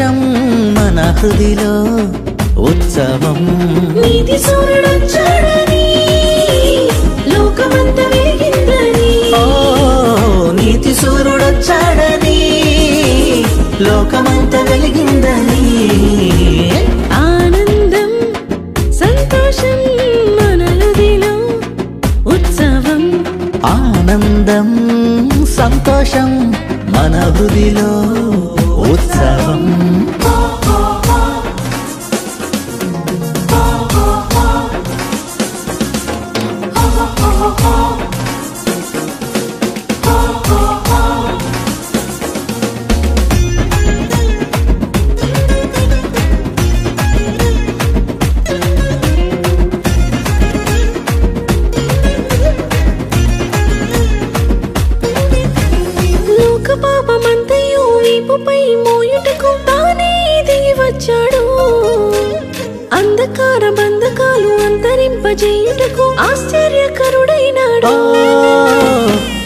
సంతోషం మన హృదిలో ఉత్సవం నీతి సూర్యుడొచ్చాడని లోకమంతా వెలిగిందని ఓ నీతి సూర్యుడొచ్చాడని లోకమంతా వెలిగిందని ఆనందం సంతోషం మన హృదిలో ఉత్సవం ఆనందం సంతోషం మన హృదిలో ఉత్సవం పాపమంతయు వీపుపై మోయుటకు తానే దిగి వచ్చాడు అంధకార బంధకాలు అంతరింపజేయుటకు ఆశ్చర్యకరుడైనాడు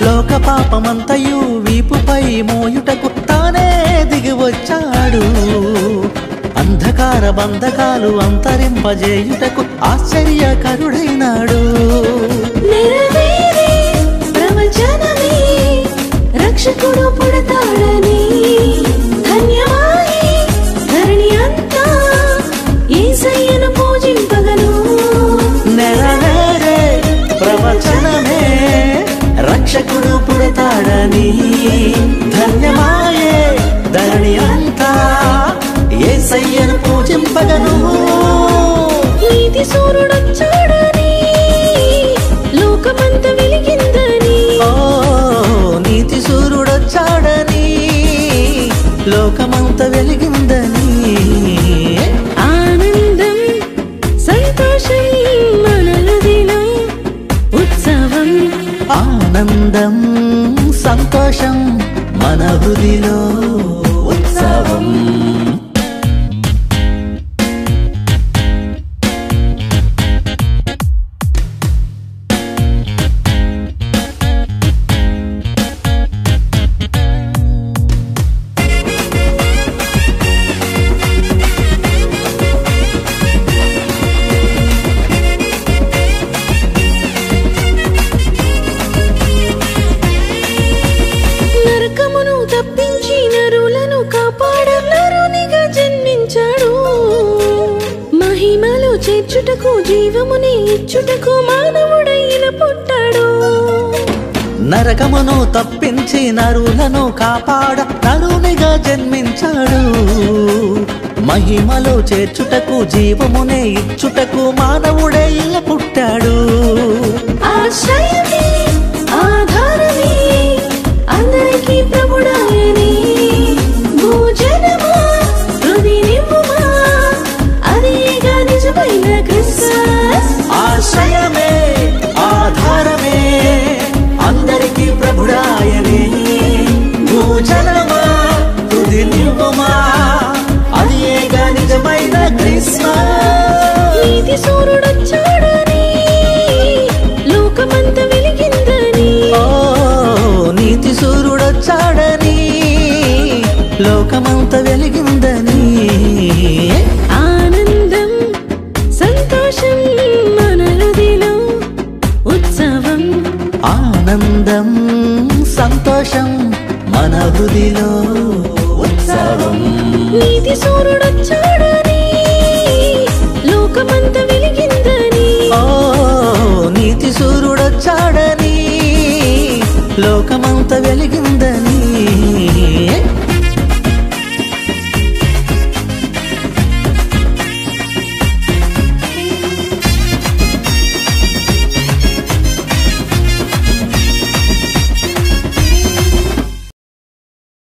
లోక పాపమంతయు వీపుపై మోయుటకు తానే దిగి వచ్చాడు అంధకార బంధకాలు అంతరింపజేయుటకు ఆశ్చర్యకరుడైనాడు నెరవేరే ప్రవచనమే రక్షకుడు పుడతాడని ధన్యమాయే ధరణి అంతా యేసయ్యను పూజింపగను నెరవేరే ప్రవచనమే రక్షకుడు పుడతాడని ధన్యమాయే ధరణి అంతా యేసయ్యను పూజింపగను నీతి సూర్యుడొచ్చాడని లోకమంతా వెలిగిందని ఓ నీతి సూర్యుడొచ్చాడని లోకమంతా వెలిగిందని ఆనందం సంతోషం మన హృదిలో ఉత్సవం ఆనందం సంతోషం మన హృదిలో ఉత్సవం నరకమును తప్పించి నరులను కాపాడ నరునిగా జన్మించాడు మహిమలో చేర్చుటకు జీవముని ఇచ్చుటకు మానవుడై ఇలా పుట్టాడు నరకమును తప్పించి నరులను కాపాడ నరునిగా జన్మించాడు మహిమలో చేర్చుటకు జీవమునే ఇచ్చుటకు మానవుడే ఇలా పుట్టాడు ఆశ్రయమే ఆధారమే అందరికీ ప్రభుడాయని భోజనమా హృది నింపుమా అదేగా నిజమైన క్రిస్మస్ ఆశ్రయమే ఆధారమే అందరికీ ప్రభుడాయనే భోజనమా తుది నింపుమా అదేగా నిజమైన క్రిస్మస్ నీతి సూర్యుడొచ్చాడని లోకమంతా వెలిగిందని ఓ నీతి సూర్యుడొచ్చాడని లోకమంతా వెలిగిందని ఆనందం సంతోషం మన హృదిలో ఉత్సవం ఆనందం సంతోషం మన హృదిలో ఉత్సవం నీతి సూర్యుడొచ్చాడని లోకమంతా వెలిగిందని ఓ నీతి సూర్యుడొచ్చాడని లోకమంతా వెలిగిందని